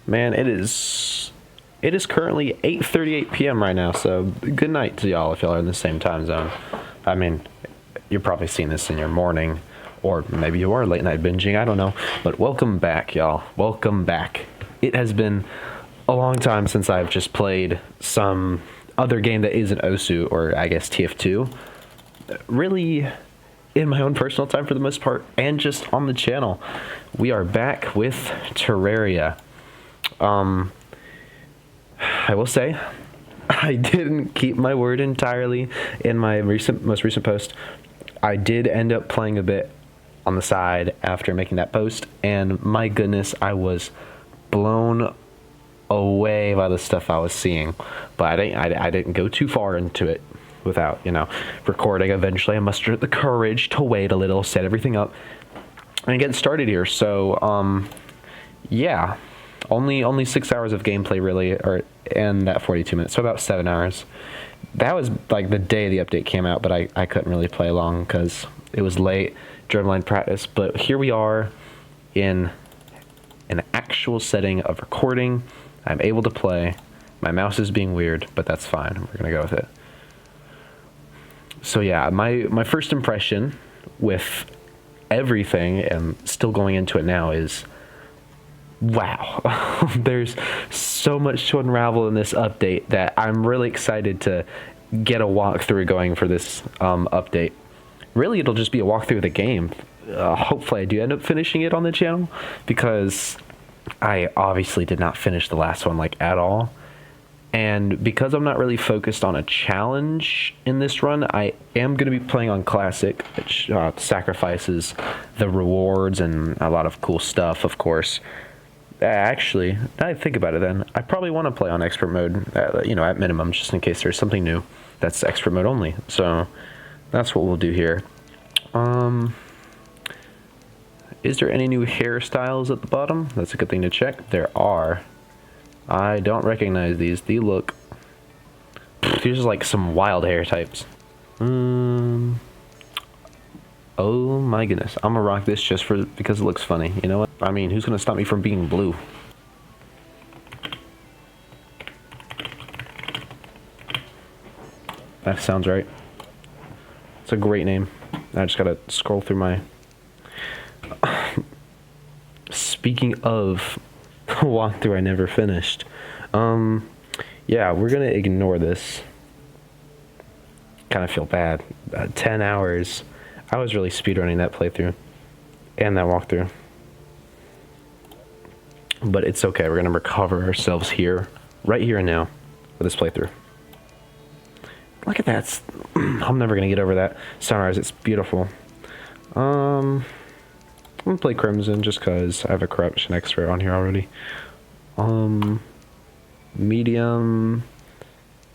Man, it is currently 8:38 p.m. right now, so good night to y'all if y'all are in the same time zone. I mean, you're probably seeing this in your morning, or maybe you are late night binging, I don't know. But welcome back, y'all. Welcome back. It has been a long time since I've just played some other game that isn't OSU, or I guess TF2. Really, in my own personal time for the most part, and just on the channel. We are back with Terraria. I will say, I didn't keep my word entirely in my most recent post. I did end up playing a bit on the side after making that post, and my goodness, I was blown away by the stuff I was seeing. But I didn't go too far into it without, recording. Eventually, I mustered the courage to wait a little, set everything up, and get started here. So, yeah. Only 6 hours of gameplay really, and that 42 minutes, so about 7 hours. That was like the day the update came out, but I couldn't really play long because it was late, drumline practice. But here we are in an actual setting of recording. I'm able to play. My mouse is being weird, but that's fine. We're gonna go with it. So yeah, my first impression with everything, and still going into it now, is wow. There's so much to unravel in this update that I'm really excited to get a walkthrough going for this update. Really, it'll just be a walkthrough of the game. Hopefully I do end up finishing it on the channel, because I obviously did not finish the last one at all. And because I'm not really focused on a challenge in this run, I am going to be playing on Classic, which sacrifices the rewards and a lot of cool stuff, of course. Actually, now I think about it, then I probably want to play on expert mode, at minimum, just in case there's something new that's expert mode only. So that's what we'll do here. Is there any new hairstyles at the bottom? That's a good thing to check. There are. I don't recognize these. These look, these are like some wild hair types. Oh my goodness, I'm gonna rock this just because it looks funny. You know what? I mean, who's gonna stop me from being blue? That sounds right. It's a great name. I just gotta scroll through my... Speaking of walkthrough I never finished. Yeah, we're gonna ignore this. Kind of feel bad. 10 hours. I was really speedrunning that playthrough and that walkthrough. But it's okay, we're gonna recover ourselves here, right here and now, with this playthrough. Look at that. I'm never gonna get over that sunrise, it's beautiful. I'm gonna play Crimson just cause I have a corruption expert on here already. Medium,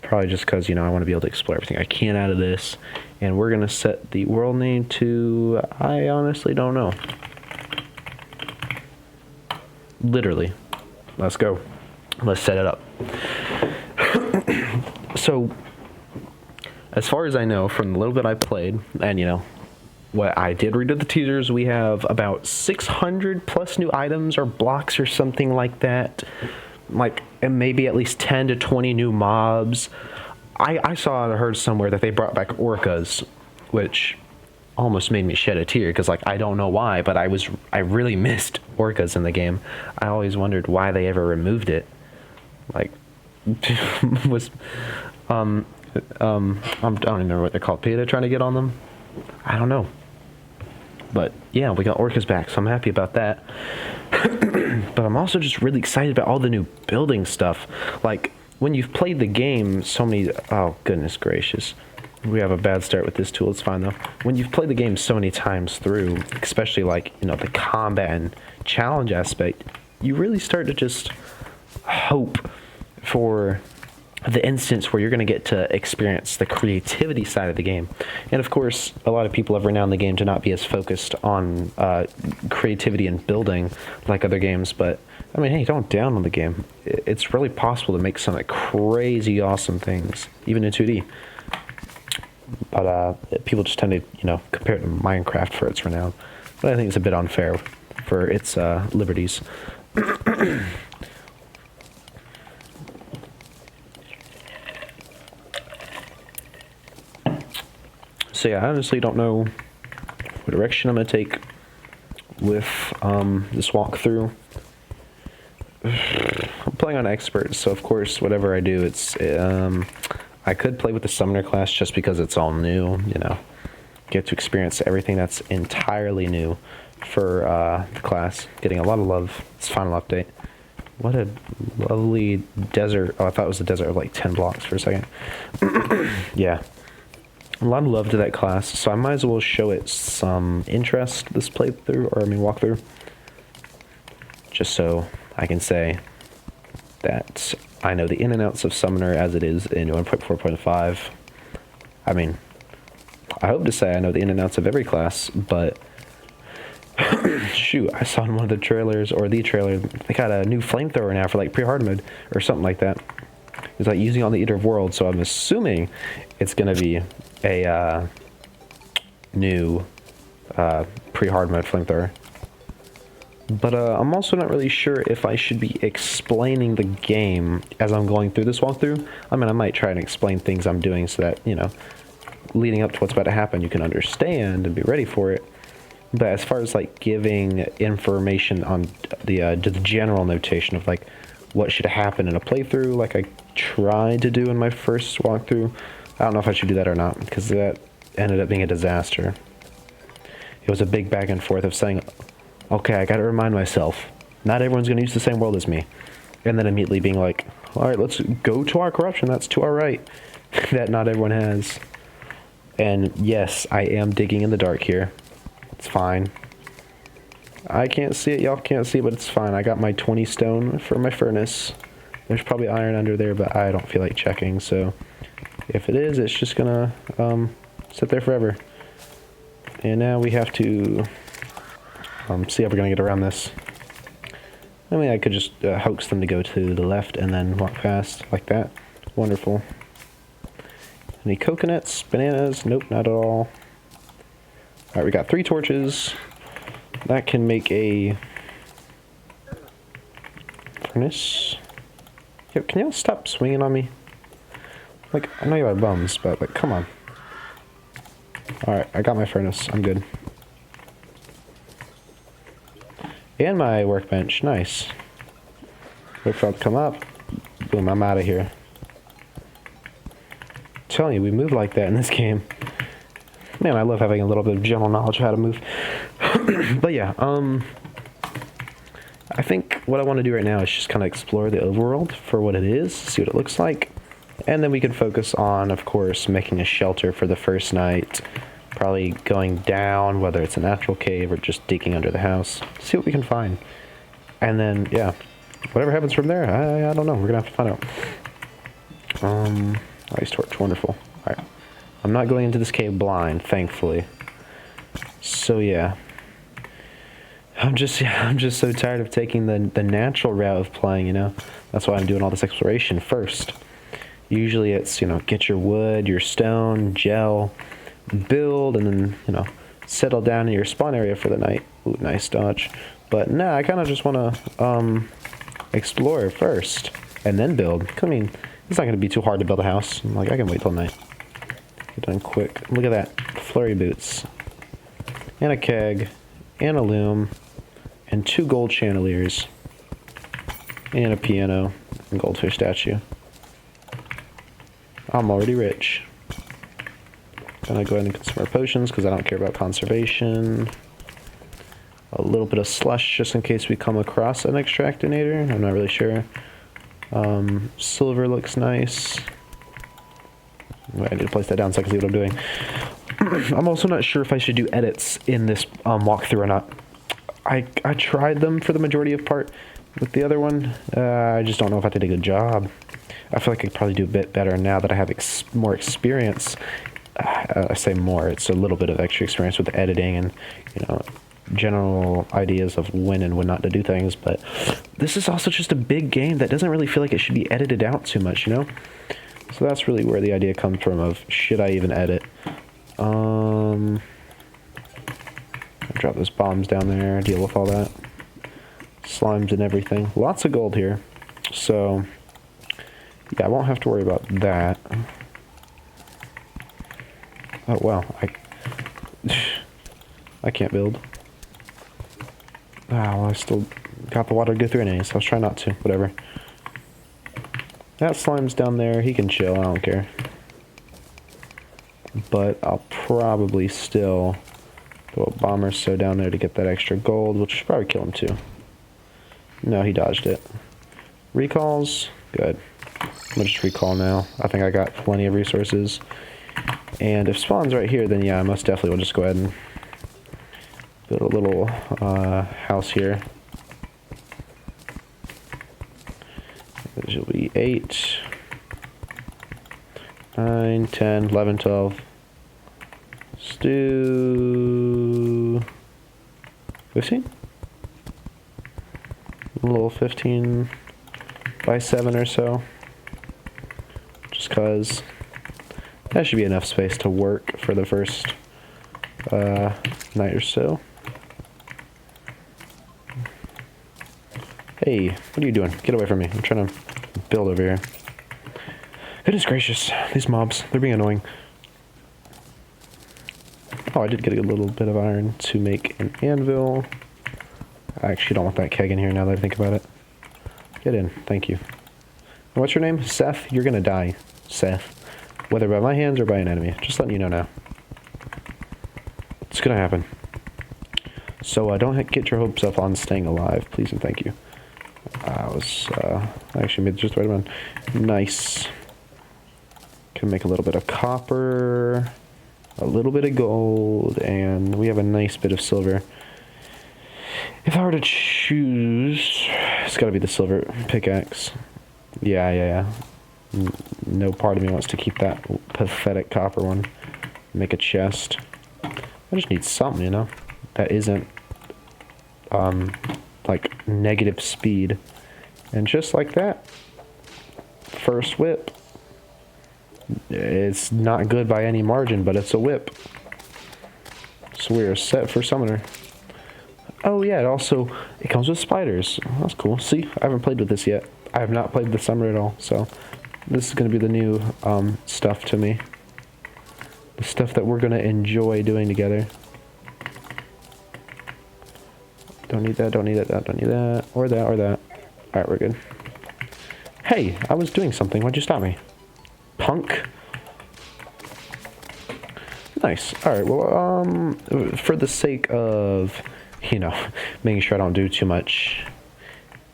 probably just cause, I wanna be able to explore everything I can out of this. And we're gonna set the world name to, I honestly don't know. Literally. Let's go. Let's set it up. So, as far as I know, from the little bit I played, and what I did read of the teasers, we have about 600 plus new items or blocks or something like that. And maybe at least 10 to 20 new mobs. I saw and heard somewhere that they brought back orcas, which almost made me shed a tear, because I don't know why, but I really missed orcas in the game. I always wondered why they ever removed it. I don't even remember what they're called. PETA trying to get on them? I don't know. But yeah, we got orcas back, so I'm happy about that. But I'm also just really excited about all the new building stuff. When you've played the game so many... Oh, goodness gracious. We have a bad start with this tool. It's fine, though. When you've played the game so many times through, especially, the combat and challenge aspect, you really start to just hope for the instance where you're going to get to experience the creativity side of the game. And, of course, a lot of people have renowned the game to not be as focused on creativity and building like other games, but... I mean, hey, don't down on the game. It's really possible to make some crazy awesome things, even in 2D. But people just tend to, compare it to Minecraft for its renown. But I think it's a bit unfair for its liberties. So yeah, I honestly don't know what direction I'm going to take with this walkthrough. I'm playing on expert, so of course whatever I do, I could play with the summoner class just because it's all new, get to experience everything that's entirely new for the class, getting a lot of love. It's final update. What a lovely desert. Oh, I thought it was a desert of like 10 blocks for a second. Yeah. A lot of love to that class, so I might as well show it some interest this walkthrough. Just so I can say that I know the in and outs of Summoner as it is in 1.4.5. I mean, I hope to say I know the in and outs of every class, but shoot, I saw in one of the trailers, or the trailer, they got a new flamethrower now for like pre-hard mode, or something like that. It's like using on the Eater of Worlds, so I'm assuming it's going to be a new pre-hard mode flamethrower. But I'm also not really sure if I should be explaining the game as I'm going through this walkthrough. I mean, I might try and explain things I'm doing so that, leading up to what's about to happen, you can understand and be ready for it. But as far as like giving information on the general notation of like what should happen in a playthrough, like I tried to do in my first walkthrough, I don't know if I should do that or not, because that ended up being a disaster. It was a big back and forth of saying, okay, I gotta remind myself, not everyone's gonna use the same world as me. And then immediately being like, alright, let's go to our corruption, that's to our right. That not everyone has. And yes, I am digging in the dark here. It's fine. I can't see it, y'all can't see it, but it's fine. I got my 20 stone for my furnace. There's probably iron under there, but I don't feel like checking, so if it is, it's just gonna sit there forever. And now we have to see how we're gonna get around this. I mean, I could just hoax them to go to the left and then walk past like that. Wonderful. Any coconuts, bananas? Nope, not at all. Alright, we got 3 torches. That can make a furnace. Yo, can y'all stop swinging on me? Like, I know you have bums, but like, come on. Alright, I got my furnace. I'm good. And my workbench. Nice. Wait for it to come up. Boom, I'm out of here. I'm telling you, we move like that in this game. Man, I love having a little bit of general knowledge of how to move. But yeah, I think what I want to do right now is just kind of explore the overworld for what it is, see what it looks like. And then we can focus on, of course, making a shelter for the first night. Probably going down, whether it's a natural cave or just digging under the house. See what we can find. And then, yeah, whatever happens from there, I don't know. We're going to have to find out. Ice torch, wonderful. Alright. I'm not going into this cave blind, thankfully. So, yeah. I'm just so tired of taking the natural route of playing, That's why I'm doing all this exploration first. Usually it's, get your wood, your stone, gel, build, and then, settle down in your spawn area for the night. Ooh, nice dodge. But nah, I kind of just want to explore first and then build. I mean, it's not going to be too hard to build a house. I can wait till night. Get done quick. Look at that. Flurry boots. And a keg. And a loom. And 2 gold chandeliers. And a piano. And goldfish statue. I'm already rich. Gonna go ahead and consume our potions because I don't care about conservation. A little bit of slush just in case we come across an extractinator. I'm not really sure. Silver looks nice. Wait, I need to place that down so I can see what I'm doing. I'm also not sure if I should do edits in this walkthrough or not. I tried them for the majority of part with the other one. I just don't know if I did a good job. I feel like I could probably do a bit better now that I have more experience. I say more, it's a little bit of extra experience with editing and, general ideas of when and when not to do things, but this is also just a big game that doesn't really feel like it should be edited out too much, So that's really where the idea comes from of, should I even edit? Drop those bombs down there, deal with all that. Slimes and everything. Lots of gold here. So, yeah, I won't have to worry about that. Oh, wow. I can't build. Wow, I still got the water to go through anyways, so I was trying not to. Whatever. That slime's down there. He can chill. I don't care. But I'll probably still throw a bomber so down there to get that extra gold, which should probably kill him too. No, he dodged it. Recalls? Good. I'm gonna just recall now. I think I got plenty of resources. And if spawn's right here, then yeah, I most definitely will just go ahead and build a little house here. This will be 8, 9, 10, 11, 12. Let's do 15? A little 15 by 7 or so. Just cause that should be enough space to work for the first night or so. Hey, what are you doing? Get away from me. I'm trying to build over here. Goodness gracious, these mobs, they're being annoying. Oh, I did get a little bit of iron to make an anvil. I actually don't want that keg in here now that I think about it. Get in, thank you. And what's your name? Seth? You're gonna die, Seth. Whether by my hands or by an enemy. Just letting you know now. It's gonna happen. So don't get your hopes up on staying alive, please and thank you. I actually made just the right amount. Nice. Can make a little bit of copper, a little bit of gold, and we have a nice bit of silver. If I were to choose, it's got to be the silver pickaxe. Yeah. No part of me wants to keep that pathetic copper one. Make a chest. I just need something, you know, that isn't like negative speed. And just like that, first whip. It's not good by any margin, but it's a whip. So we are set for summoner. Oh yeah, it comes with spiders. Oh, that's cool. See, I haven't played with this yet. I have not played the summer at all, so this is going to be the new stuff to me. The stuff that we're going to enjoy doing together. Don't need that, don't need that, don't need that, or that, or that. Alright, we're good. Hey, I was doing something. Why'd you stop me? Punk. Nice. Alright, well, for the sake of, you know, making sure I don't do too much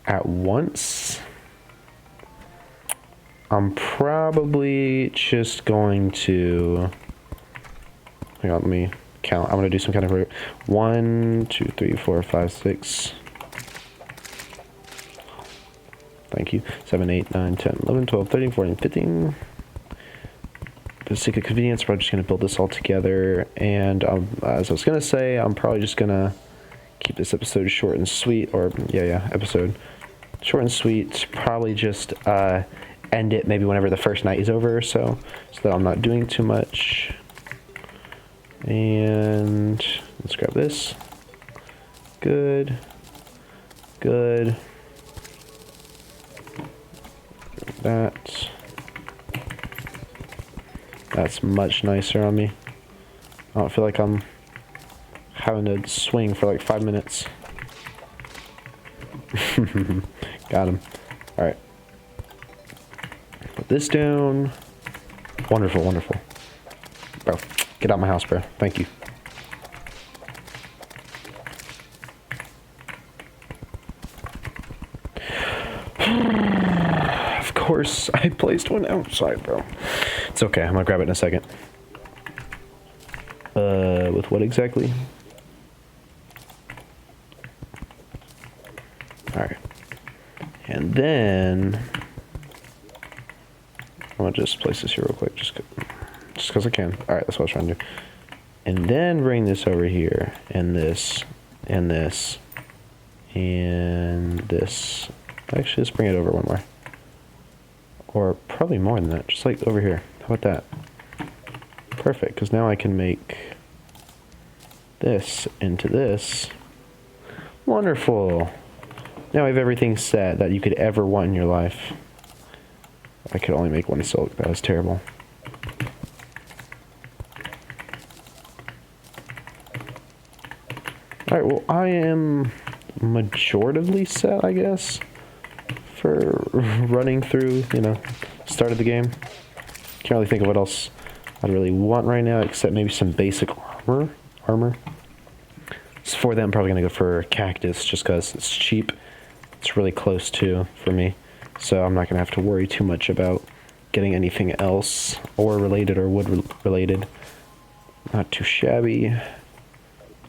at once, I'm probably just going to, hang on, let me count. I'm going to do some kind of 1, 2, 3, 4, 5, 6. Thank you. 7, 8, 9, 10, 11, 12, 13, 14, 15. For the sake of convenience, we're just going to build this all together. And as I was going to say, I'm probably just going to keep this episode short and sweet. Or, episode short and sweet. Probably just end it maybe whenever the first night is over or so that I'm not doing too much. And let's grab this. Good. That's much nicer on me. I don't feel like I'm having to swing for like 5 minutes. Got him. Alright. Put this down. Wonderful. Bro, get out of my house, bro. Thank you. Of course, I placed one outside, bro. It's okay, I'm gonna grab it in a second. With what exactly? Alright. And then I'm gonna just place this here real quick, just because I can. Alright, that's what I was trying to do. And then bring this over here, and this, and this, and this. Actually, let's bring it over one more. Or probably more than that, just like over here. How about that? Perfect, because now I can make this into this. Wonderful. Now I have everything set that you could ever want in your life. I could only make one silk. That was terrible. Alright, well, I am majoritively set, I guess, for running through, you know, start of the game. Can't really think of what else I'd really want right now, except maybe some basic armor. So for that, I'm probably going to go for cactus, just because it's cheap. It's really close to, for me. So I'm not going to have to worry too much about getting anything else, ore related or wood related. Not too shabby.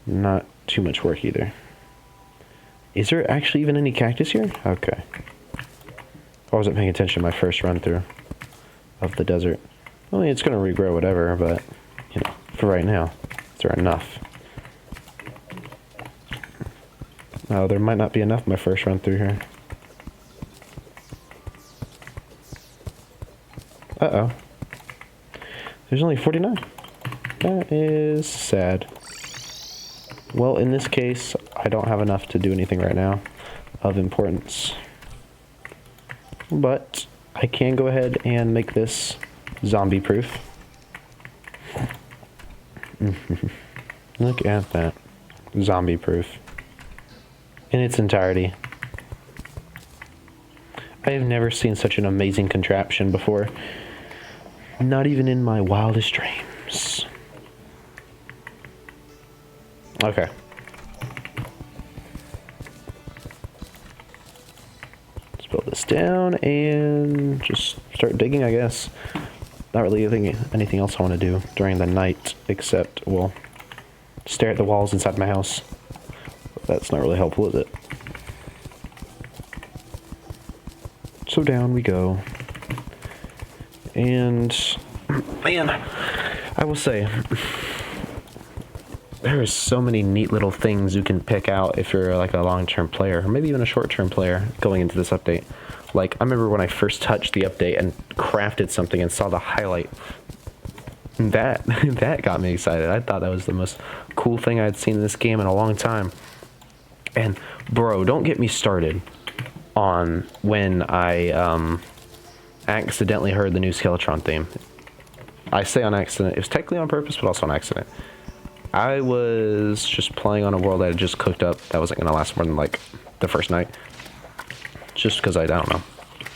Not too much work either. Is there actually even any cactus here? Okay. I wasn't paying attention to my first run through of the desert. I mean, it's going to regrow whatever, but, you know, for right now, is there enough? Oh, there might not be enough my first run through here. Uh-oh. There's only 49. That is sad. Well, in this case, I don't have enough to do anything right now of importance. But I can go ahead and make this zombie-proof. Look at that. Zombie-proof. In its entirety. I have never seen such an amazing contraption before. Not even in my wildest dreams. Okay. Let's build this down and just start digging, I guess. Not really anything else I want to do during the night, except, well, stare at the walls inside my house. That's not really helpful, is it? So down we go. And, man, I will say, there are so many neat little things you can pick out if you're like a long-term player, or maybe even a short-term player going into this update. Like, I remember when I first touched the update and crafted something and saw the highlight. That got me excited. I thought that was the most cool thing I'd seen in this game in a long time. And, bro, don't get me started on when I accidentally heard the new Skeletron theme. I say on accident. It was technically on purpose, but also on accident. I was just playing on a world I had just cooked up that wasn't going to last more than, like, the first night. Just because I don't know.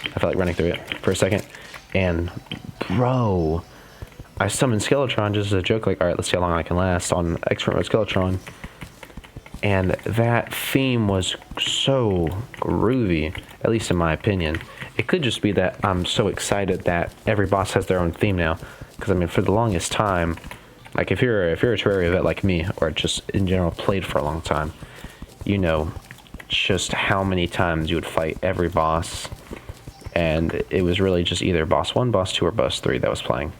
I felt like running through it for a second. And, bro, I summoned Skeletron just as a joke, like, alright, let's see how long I can last on Expert Mode Skeletron. And that theme was so groovy, at least in my opinion. It could just be that I'm so excited that every boss has their own theme now. Because, I mean, for the longest time, like, if you're a Terraria vet like me, or just in general played for a long time, you know just how many times you would fight every boss. And it was really just either boss 1, boss 2, or boss 3 that was playing.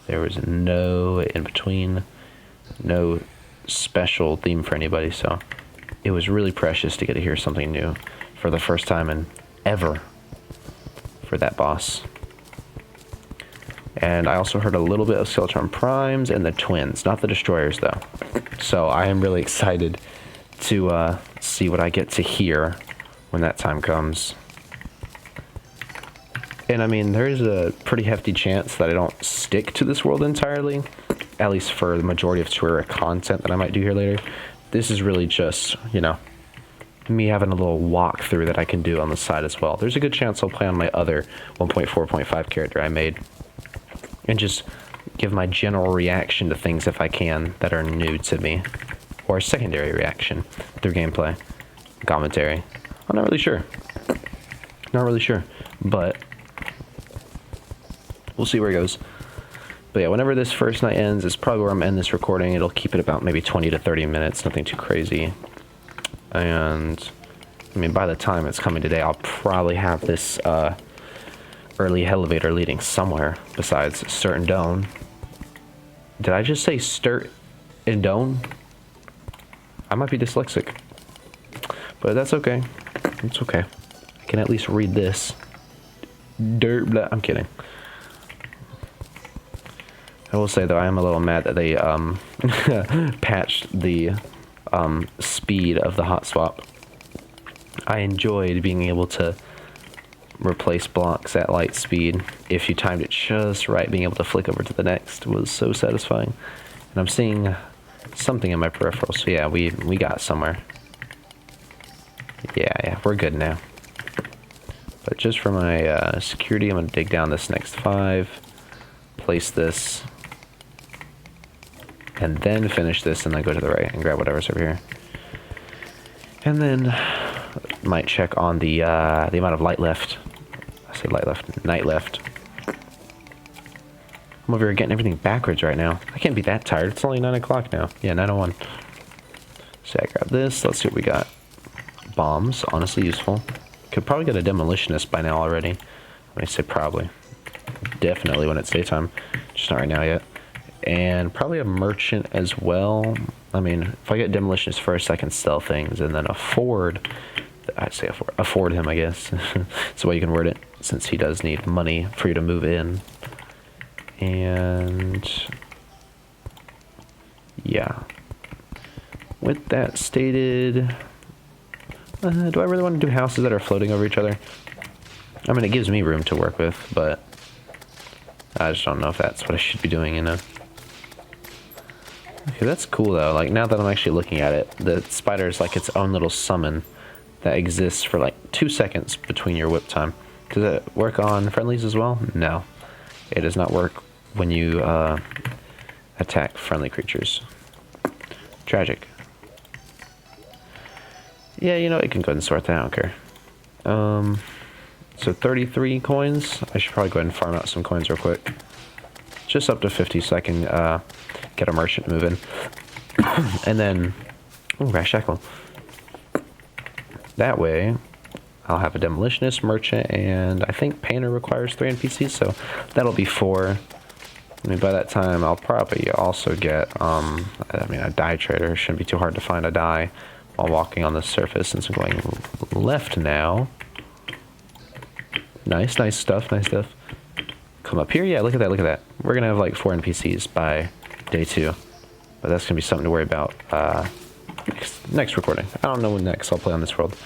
There was no in between, no special theme for anybody, so it was really precious to get to hear something new for the first time and ever for that boss. And I also heard a little bit of Skeletron Primes and the Twins, not the Destroyers though. So I am really excited to see what I get to hear when that time comes. And I mean, there's a pretty hefty chance that I don't stick to this world entirely, at least for the majority of Terraria content that I might do here later. This is really just, you know, me having a little walkthrough that I can do on the side as well. There's a good chance I'll play on my other 1.4.5 character I made and just give my general reaction to things if I can that are new to me, or a secondary reaction through gameplay, commentary. I'm not really sure. Not really sure, but we'll see where it goes. But yeah, whenever this first night ends is probably where I'm ending this recording. It'll keep it about maybe 20 to 30 minutes, nothing too crazy. And, I mean, by the time it's coming today, I'll probably have this early elevator leading somewhere besides Sturt and Doan. Did I just say Sturt and Doan? I might be dyslexic. But that's okay. It's okay. I can at least read this. dirt. Blah. I'm kidding. I will say though, I am a little mad that they patched the speed of the hot swap. I enjoyed being able to replace blocks at light speed if you timed it just right. Being able to flick over to the next was so satisfying. And I'm seeing something in my peripheral, so yeah, we got somewhere. Yeah, we're good now. But just for my security, I'm gonna dig down this next 5, place this, and then finish this, and then go to the right and grab whatever's over here. And then might check on the amount of light left. I say light left, night left. I'm over here getting everything backwards right now. I can't be that tired. It's only 9 o'clock now. Yeah, 9:01. So I grab this. Let's see what we got. Bombs, honestly useful. Could probably get a demolitionist by now already. I say probably. Definitely when it's daytime. Just not right now yet. And probably a merchant as well. I mean, if I get demolitionist first, I can sell things and then afford. I'd say afford him, I guess. That's the way you can word it, since he does need money for you to move in. And yeah, with that stated, do I really want to do houses that are floating over each other? I mean, it gives me room to work with, but I just don't know if that's what I should be doing, you know. Okay, that's cool though. Like, now that I'm actually looking at it, the spider is like its own little summon that exists for like 2 seconds between your whip time. Does it work on friendlies as well? No, it does not work when you attack friendly creatures. Tragic. Yeah, you know, it can go ahead and sort that. I don't care. So 33 coins. I should probably go ahead and farm out some coins real quick. Just up to 50 so I can get a merchant moving. And then, ooh, Rashackle. That way, I'll have a demolitionist, merchant, and I think painter requires 3 NPCs, so that'll be 4. I mean, by that time, I'll probably also get, I mean, a dye trader. Shouldn't be too hard to find a dye while walking on the surface, since I'm going left now. Nice stuff, nice stuff. Come up here, yeah, look at that, look at that. We're gonna have like 4 NPCs by day 2. But that's gonna be something to worry about next recording. I don't know when next I'll play on this world,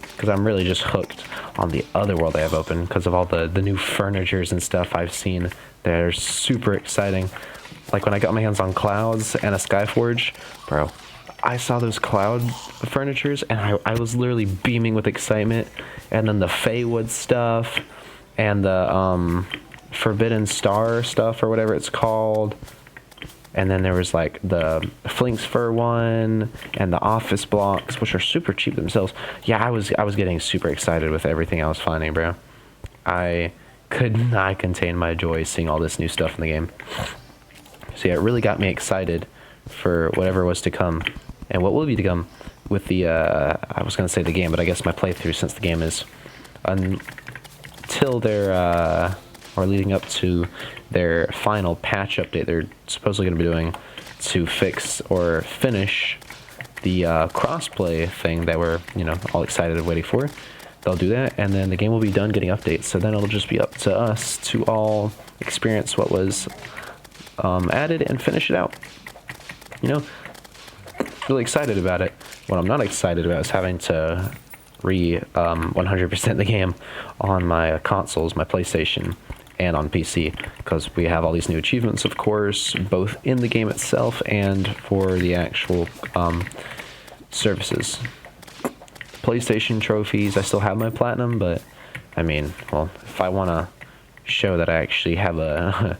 because I'm really just hooked on the other world I have open because of all the new furnitures and stuff I've seen that are super exciting. Like when I got my hands on clouds and a Skyforge, bro, I saw those cloud furnitures and I was literally beaming with excitement. And then the Feywood stuff and the Forbidden Star stuff or whatever it's called. And then there was like the Flinks Fur one and the office blocks, which are super cheap themselves. Yeah, I was getting super excited with everything I was finding, bro. I could not contain my joy seeing all this new stuff in the game. So yeah, it really got me excited for whatever was to come. And what will be to come with the, I was going to say the game, but I guess my playthrough, since the game is until their, or leading up to their final patch update they're supposedly going to be doing to fix or finish the crossplay thing that we're, you know, all excited and waiting for. They'll do that, and then the game will be done getting updates, so then it'll just be up to us to all experience what was added and finish it out. You know, really excited about it. What I'm not excited about is having to 100% the game on my consoles, my PlayStation, and on PC, because we have all these new achievements, of course, both in the game itself and for the actual services. PlayStation trophies, I still have my platinum, but I mean, well, if I want to show that I actually have a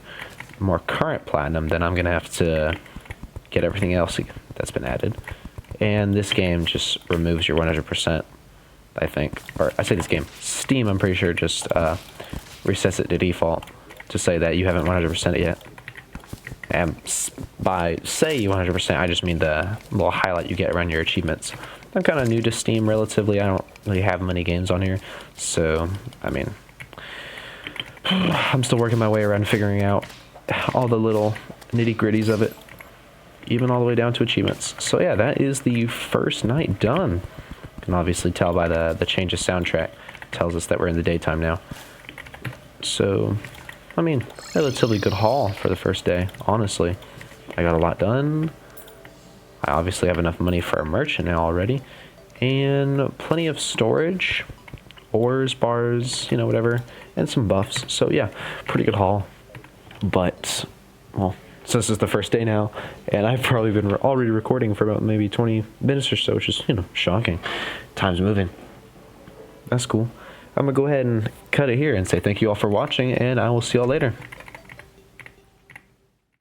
more current platinum, then I'm gonna have to get everything else that's been added. And this game just removes your 100%, I think. Or I say this game, Steam, I'm pretty sure just resets it to default to say that you haven't 100% it yet. And by say you 100%, I just mean the little highlight you get around your achievements. I'm kind of new to Steam relatively. I don't really have many games on here, so I mean, I'm still working my way around figuring out all the little nitty-gritties of it, even all the way down to achievements. So yeah, that is the first night done. You can obviously tell by the change of soundtrack. It tells us that we're in the daytime now. So, I mean, relatively good haul for the first day, honestly. I got a lot done. I obviously have enough money for a merchant now already. And plenty of storage, ores, bars, you know, whatever, and some buffs. So yeah, pretty good haul. But, well, since it's the first day now, and I've probably been already recording for about maybe 20 minutes or so, which is, you know, shocking. Time's moving. That's cool. I'm gonna go ahead and cut it here and say thank you all for watching, and I will see y'all later.